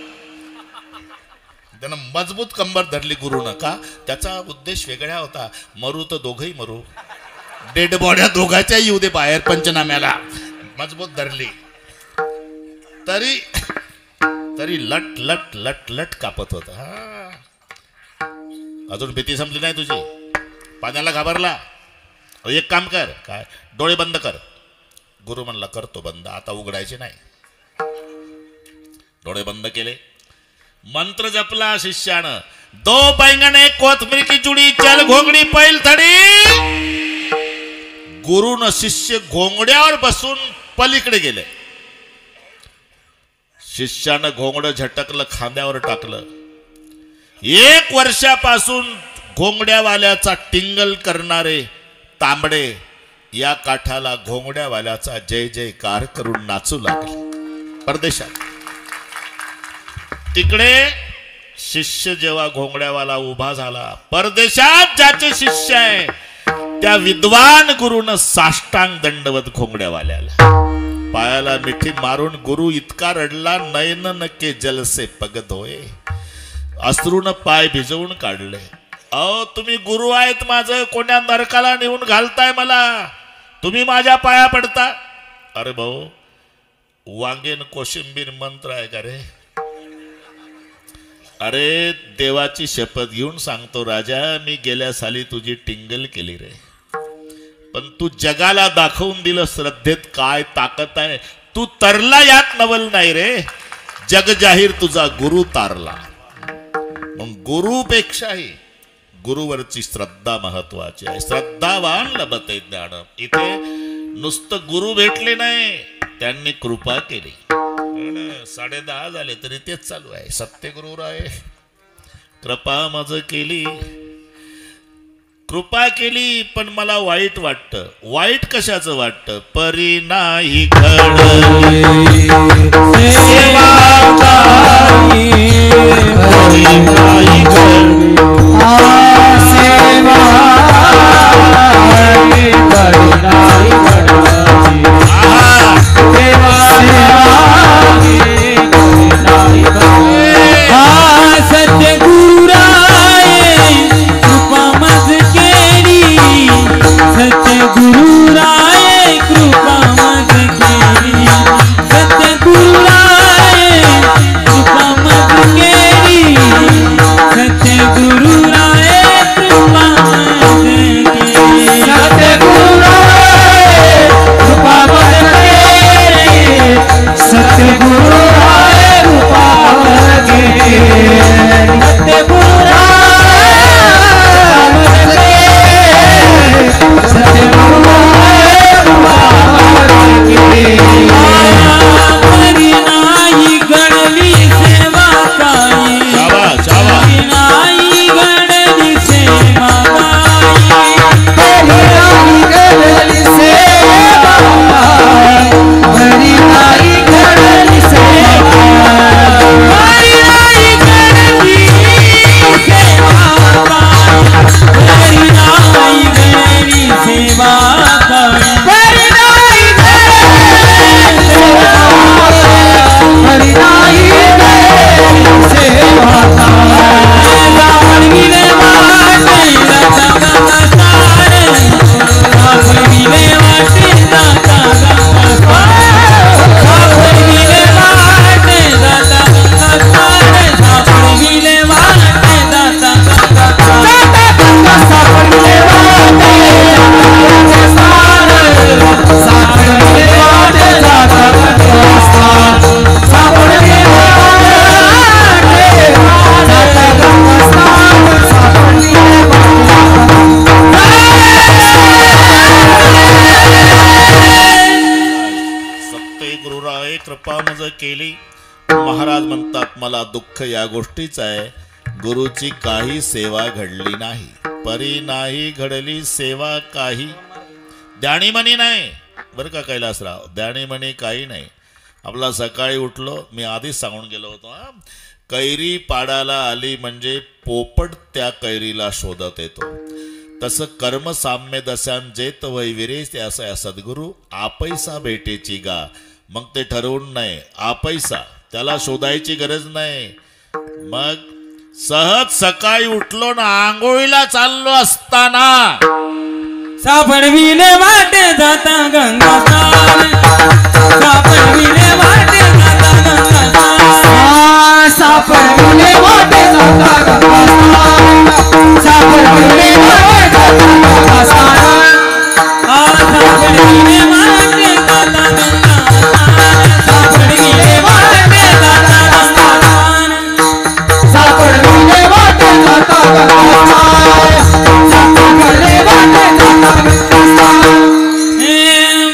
त्यानं मजबूत कंबर धरली गुरुनं. का? त्याचा उद्देश वेगळा होता. मरू तर दोघही मरू, डेड बॉड्या दोघांच्या येऊ दे बाहेर पंचनाम्याला. मजबूत धरली तरी लट लट लट लट कापत होता. अजून भीती संपली नाही तुझी? पाण्याला घाबरला? एक काम कर, काय डोळे बंद कर. गुरु म्हणला करतो बंद, आता उघडायचे नाही. डोळे बंद केले, मंत्र जपला शिष्यानं. 2 बैंगने कोथमीर की जुडी, चल घोंगडी पैल थडी. गुरुनं शिष्य घोंगड्यावर बसून पलीकडे गेले. शिष्यानं घोंगडं झटकलं, खांद्यावर टाकलं. 1 वर्षापासून घोंगड्यावाल्याचा टिंगल करणारे तांबडे या काठाला घोंगड्यावाल्याचा जय जयकार करून नाचू लागले परदेशात. तिकडे शिष्य जेव्हा घोंगड्यावाला उभा झाला, परदेशात ज्याचे शिष्य आहे त्या विद्वान गुरुनं साष्टांग दंडवत घोंगड्यावाल्याला पायाला मिठी मारून गुरु इतका रडला, नयन नके जलसे पगत होय. अश्रूनं पाय भिजवून काढले. अहो तुम्ही गुरु आहेत माझं, कोण्या नरकाला नेऊन घालताय मला, तुम्ही माझ्या पाया पडता. अरे भाऊ, वांगेन कोशिंबीर मंत्र आहे का रे? अरे देवाची शपथ घेऊन सांगतो राजा, मी गेल्या साली तुझी टिंगल केली रे, पण तू जगाला दाखवून दिलं श्रद्धेत काय ताकद आहे. तू तरला यात नवल नाही रे, जग जाहीर तुझा गुरु तारला. मग गुरुपेक्षाही गुरुवरची श्रद्धा महत्वाची आहे. श्रद्धावान लभते ज्ञान. इथे नुसतं गुरु भेटले नाही, त्यांनी कृपा केली. 10:30 झाले तरी तेच चालू आहे. सत्यगुरु राय कृपा मज केली, कृपा केली, पण मला वाईट वाटतं. वाईट कशाचं वाटतं? परी नाही घडली सेवा काही, परी नाही घडली सेवा काही, परी नाही घडली. सद्गुरु राय कृपा मज केली, सद्गुरु राय कृपा मज केली, सद्गुरु राय कृपा मज केली, सद्गुरु राय कृपा मज केली, सद्गुरु राय कृपा मज केली, सद्गुरु राय कृपा मज केली, सद्गुरु केली. महाराज म्हणतात मला दुःख या गोष्टीच आहे, गुरुची काही सेवा घडली नाही. परी नाही घडली सेवा काही. द्याणीमणी नाही बरं का कैलासराव, द्याणीमणी काही नाही. आपला सकाळी उठलो, मी आधीच सांगून गेलो होतो, कैरी पाडाला आली म्हणजे पोपट त्या कैरीला शोधत येतो. तसं कर्म साम्य दशान जेत वैविरे त्या सद्गुरु आपैसा भेटेची गा. मग ते ठरवून नाही, आपैसा, त्याला शोधायची गरज नाही. मग सहज सकाळी उठलो ना, आंघोळीला चाललो असताना सापडविले वाटे जाता गंगा स्नान, सापडविले वाटे जाता गंगा स्नान, सापडविले वाटे जाता गंगा स्नान, सापडविले वाटे जाता गंगा स्नान, सापडविले वाटे जाता गंगा स्नान, सापडविले वाटे जाता गंगा स्नान, सापडविले वाटे जाता गंगा स्नान, सापडविले वाटे जाता गंगा स्नान.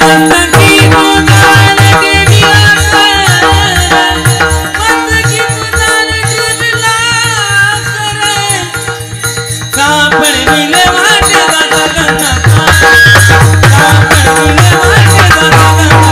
मस्तकी तुझान केली मस्तकी तुझान तुझला करे, सापडविले वाटे जाता गंगा स्नान, सापडविले वाटे जाता गंगा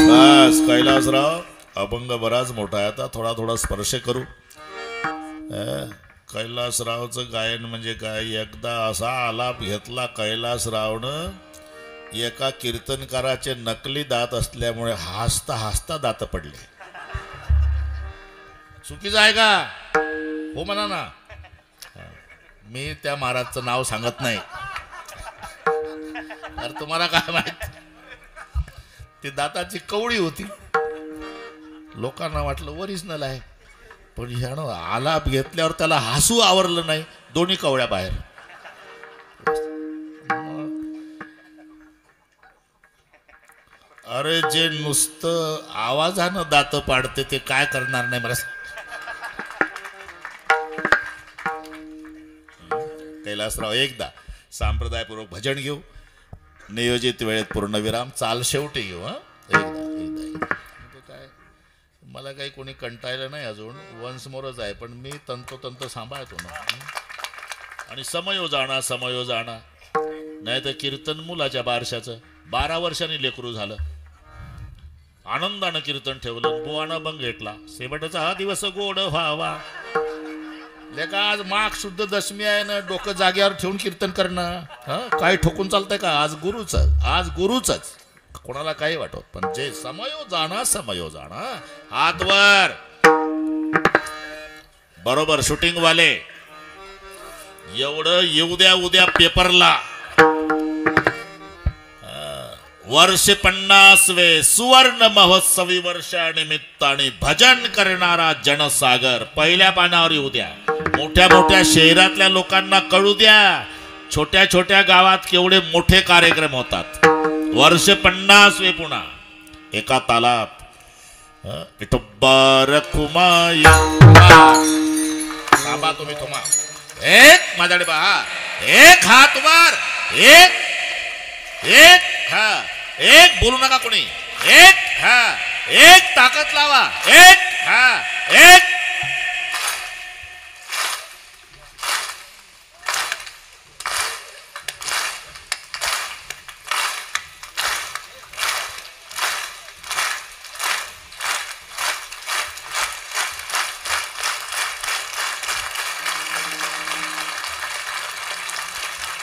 बस कैलासराव अभंग बराच मोठा आहे, आता थोडा थोडा स्पर्श करू. कैलासरावचं गायन म्हणजे काय, एकदा असा आलाप घेतला कैलासरावनं, एका कीर्तनकाराचे नकली दात असल्यामुळे हसता हसता दात पडले. चुकीचं आहे का? हो म्हणा ना. मी त्या महाराजचं नाव सांगत नाही, तर तुम्हाला काय माहित, ती दाताची कवळी होती, लोकांना वाटलं ओरिजिनल आहे. पण ह्यानं आलाप घेतल्यावर त्याला हसू आवरलं नाही, दोन्ही कवड्या बाहेर. अरे जे नुसतं आवाजानं दात पाडते ते काय करणार नाही मला. कैलासराव एकदा संप्रदायपूर्वक भजन घेऊ, नियोजित वेळेत पूर्णविराम, चाल शेवटी घेऊ. हा एकदा एकदा एकदा काय मला काही कोणी कंटाळलं नाही अजून, वन्स मोरच आहे, पण मी तंतोतंत सांभाळतो ना. आणि समयो जाणा नाही तर कीर्तन मुलाच्या बारशाचं 12 वर्षांनी लेकरू झालं, आनंदानं कीर्तन ठेवलं, बुवानं बंग घेतला, शेवटचा हा दिवस गोड व्हावा. लेका आज माघ शुद्ध दशमी आहे ना, डोकं जाग्यावर ठेवून कीर्तन करणं काही ठोकून चालतंय का? आज गुरुच कोणाला काही वाटत, पण जे समयो जाणा हात वर. बरोबर शूटिंग वाले एवढं येऊ द्या उद्या पेपरला. वर्ष 50वे सुवर्ण महोत्सवी वर्षानिमित्ताने भजन करणारा जनसागर पहिल्या पानावर येऊ द्या. मोठ्या मोठ्या शहरातल्या लोकांना कळू द्या, छोट्या छोट्या गावात केवढे मोठे कार्यक्रम होतात. वर्ष 50वे पुन्हा एका तालात इटुब्बार कुमाय बाबा तुम्ही तुम्हा एक माझ्याकडे पहा, एक हात वर, एक हा, एक बोलू नका कोणी, एक हा, एक ताकद लावा, एक हा, एक.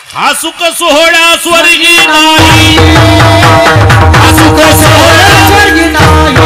हा सुख सोहळा स्वर्गी नाही, हा सुख सोहळा स्वर्गी नाही.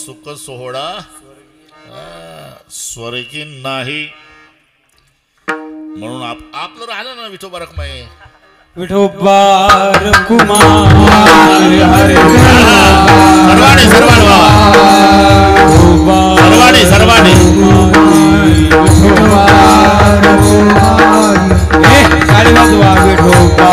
सुख सोहळा स्वर्गी नाही, म्हणून आपलं राहिलं ना विठोबा रखमाई, विठोबा रखुमाई हरे सर्वाणी गाडी वाजवा. विठोबा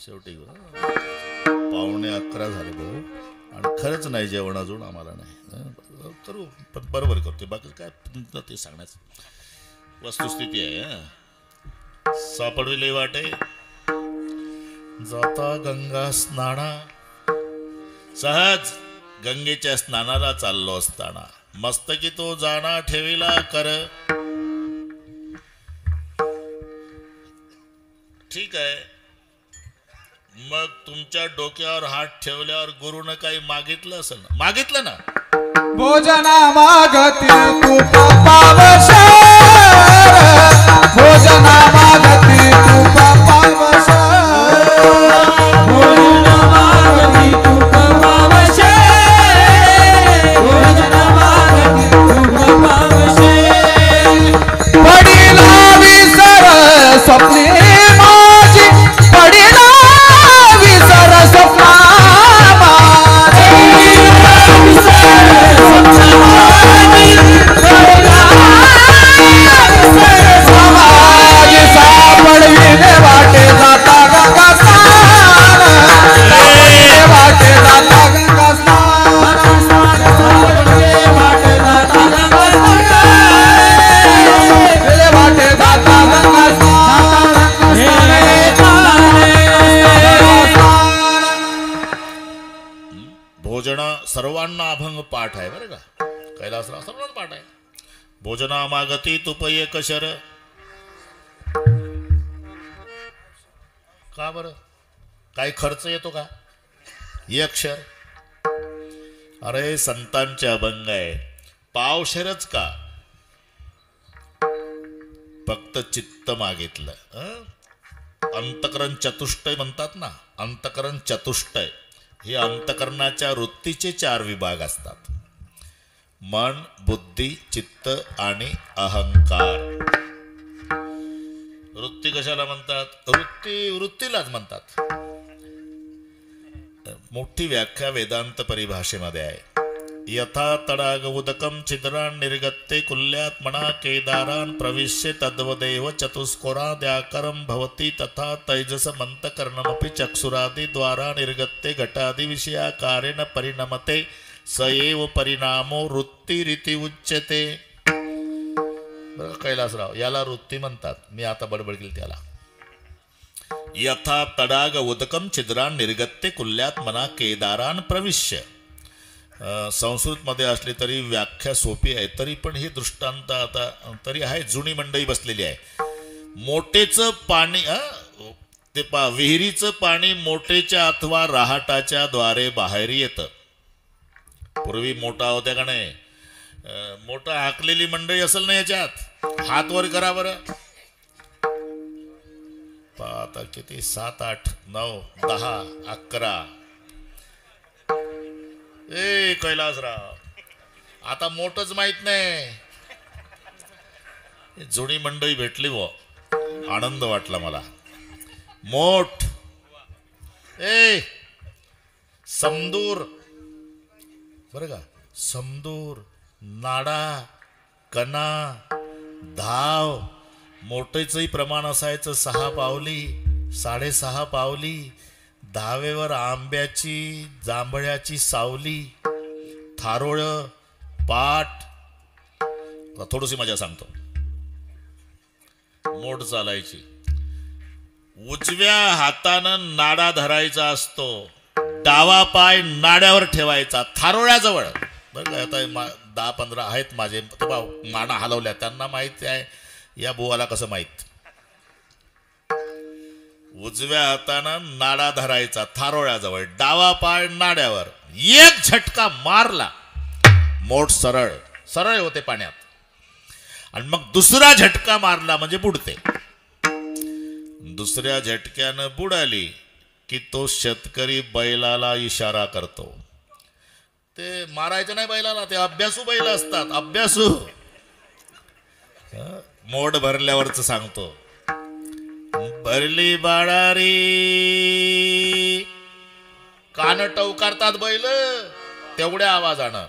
शेवटी 11:15 झाले भाऊ, आणि खरंच नाही जेवण अजून आम्हाला नाही करू, पण बरोबर करते, बाकी काय ते सांगण्याचं वस्तुस्थिती आहे. सापडविले वाटे जाता गंगा स्नाना, सहज गंगेच्या स्नानाला चाललो असताना मस्तकी तो जाणा ठेविला कर. ठीक आहे, मग तुमच्या डोक्यावर हात ठेवल्यावर गुरुनं काही मागितलं असेल ना? मागितलं ना? भोजना मागती तूप पावशर, भोजना मागती तूप पावशर, भोजना मागती तूप पावशर, भोजना मागती तूप पावशर. पडिला विसर स्वप्ने माझी, पडिला विसर स्वप्ना वाटे जाता गंगा स्नान, वाटे जाता गंगा स्नान, वाटे जाता गंगा स्नान, वाटे जाता गंगा स्नान. भोजना सर्वांना अभंग पाठ आहे बरं का, कैलासराव सर्वांना पाठ आहे. भोजना मागती तुप एक शर. का बरं? काही खर्च येतो का? एक शर. अरे संतांचे अभंग आहे, पावशरच का? फक्त चित्त मागितलं. अंतकरण चतुष्टय म्हणतात ना, अंतकरण चतुष्टय. हे अंतकरणाच्या वृत्तीचे 4 विभाग असतात: मन, बुद्धी, चित्त आणि अहंकार. वृत्ती कशाला म्हणतात? वृत्तीलाच म्हणतात. मोठी व्याख्या वेदांत परिभाषेमध्ये आहे. यथा तडाग उदकम छिद्रान निर्गत्ते कुल्यात मना केदारान प्रविश्य तद्वदेव चतुष्कोराद्याकरम भवती तथा तैजस मंतकर्णमपि चक्षुरादि द्वारा निर्गत्ते घटादि विषयाकारेण परिणमते स एव परिणामो वृत्तिरिति उच्यते. कैलासराव, याला वृत्ती म्हणतात. मी आता बडबड केली त्याला. यथा तडाग उदकम छिद्रान निर्गत्ते कुल्यात मना केदारान प्रविश्य. संस्कृतमध्ये असली तरी व्याख्या सोपी आहे, तरी पण हे दृष्टांत आता तरी आहे. जुनी मंडळी बसलेली आहे. मोटेचं पाणी, ते विहिरीचं पाणी मोटेच्या अथवा रहाटाच्या द्वारे बाहेर येतं. पूर्वी मोठा होत्या का नाही? मोठा हाकलेली मंडळी असेल ना याच्यात, हात वर करा बरं. आता किती? 7, 8, 9, 10, 11. ए कैलासराव, आता मोठच माहित नाही. जुनी मंडळी भेटली व आनंद वाटला मला. मोठ, ए समदूर बरं का, समदूर, नाडा, कणा, धाव. मोठेचंही प्रमाण असायचं 6 पावली, 6.5 पावली. धावेवर आंब्याची जांभळ्याची सावली, थारोळ, पाट. थोडीशी मजा सांगतो. मोठ चालायची. उजव्या हातानं नाडा धरायचा असतो, डावा पाय नाड्यावर ठेवायचा थारोळ्याजवळ. बरं का, आता 10-15 आहेत माझे माना हलवल्या, त्यांना माहिती आहे. या बुवाला कसं माहित? उजव्या हातानं नाडा धरायचा थारोळ्याजवळ, डावा पाय नाड्यावर. एक झटका मारला, मोठ सरळ सरळ होते पाण्यात. आणि मग दुसरा झटका मारला म्हणजे बुडते. दुसऱ्या झटक्यानं बुडाली की तो शेतकरी बैलाला इशारा करतो. ते मारायचं नाही बैलाला, ते अभ्यासू बैल असतात, अभ्यासू. मोड भरल्यावरच सांगतो. भरली बाळारी, कान टवकारतात बैल तेवढ्या आवाजानं.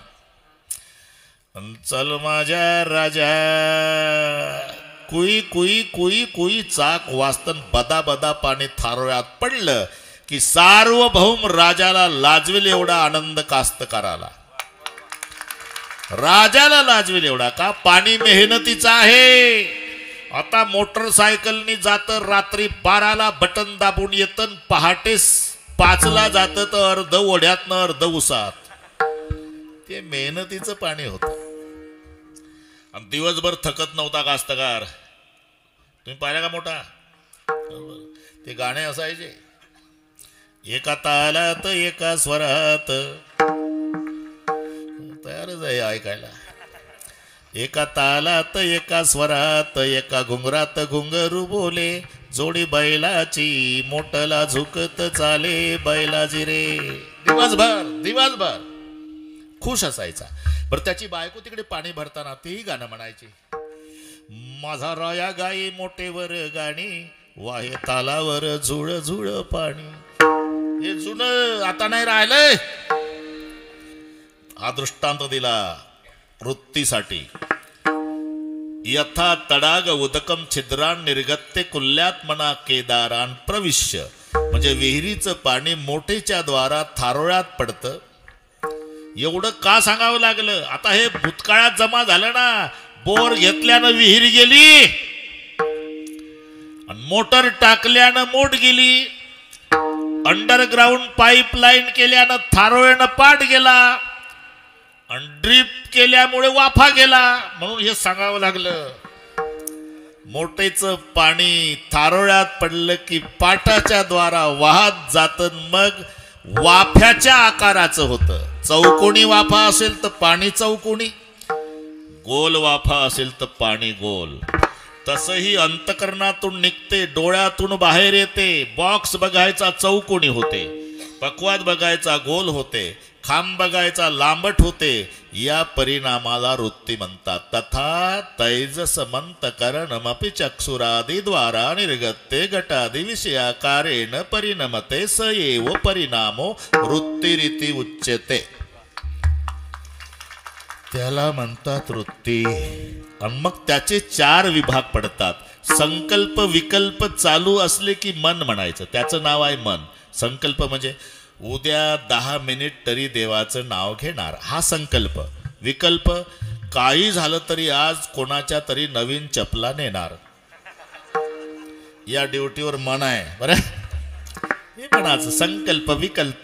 चल माझ्या राजा, कुई कुई कुई कुई चाक वाजतन बदा बदा पाणी थारोळ्यात पडलं की सार्वभौम राजाला लाजवेल एवढा आनंद कास्तकाराला. राजाला लाजवेल एवढा का? पाणी मेहनतीचं आहे. आता मोटरसायकलनी जातं, रात्री 12ला बटन दाबून येतं, पहाटे 5ला जातं, तर अर्ध ओढ्यातनं अर्ध उसात. ते मेहनतीचं पाणी होतं. आणि दिवसभर थकत नव्हता कास्तकार. तुम्ही पाहिला का मोठा? ते गाणे असायचे, एका तालात एका स्वरात, तयारच आहे ऐकायला. एका तालात एका स्वरात एका घुंगरात घुंगरू बोले, जोडी बैलाची मोठला झुकत चाले बैलाजी रे. दिवसभर खुश असायचा. बरं त्याची बायको तिकडे पाणी भरताना तेही गाणं म्हणायची, माझा राया गाई मोठेवर गाणी, वाहे तालावर झुळ झुळ पाणी. हे जुनं आता नाही राहिलंय. हा दृष्टांत दिला वृत्तीसाठी. यथा तडाग उदकम छिद्रान निर्गत्ते कुल्यात मना केदारान प्रविश्य. म्हणजे विहिरीचं पाणी मोठेच्या द्वारा थारोळ्यात पडतं. एवढं का सांगावं लागलं? आता हे भूतकाळात जमा झालं ना. बोर घेतल्यानं विहीर गेली आणि मोटर टाकल्यानं मोठ गेली. अंडरग्राऊंड पाईपलाईन केल्यानं थारोळ्यानं पाठ गेला आणि ड्रीप केल्यामुळे वाफा गेला. म्हणून हे सांगावं लागलं. मोठेचं पाणी थारोळ्यात पडलं की पाटाच्या द्वारा वाहत जात, मग वाफ्याच्या आकाराचं होतं. चौकोनी वाफा असेल तर पाणी चौकोनी, गोल वाफा असेल तर पाणी गोल. तसही अंतकरणातून निघते, डोळ्यातून बाहेर येते. बॉक्स बघायचा चौकोनी होते, पक्वाद बघायचा गोल होते, खांब बघायचा लांबट होते. या परिणामाला वृत्ती म्हणतात. तथा तैजस मंत करणमपि चक्षुरादी द्वारा निर्गत्ते घटादी विषयाकारेण परिणमते स एव परिणामो वृत्तीरिति उच्यते. त्याला म्हणतात वृत्ती. आणि मग त्याचे 4 विभाग पडतात. संकल्प विकल्प चालू असले की मन म्हणायचं, त्याचं नाव आहे मन. संकल्प म्हणजे उद्या 10 मिनिट तरी देवाचं नाव घेणार, हा संकल्प. विकल्प, काही झालं तरी आज कोणाच्या तरी नवीन चपला नेणार. या ड्युटीवर मन आहे बरं, हे म्हणायचं संकल्प विकल्प.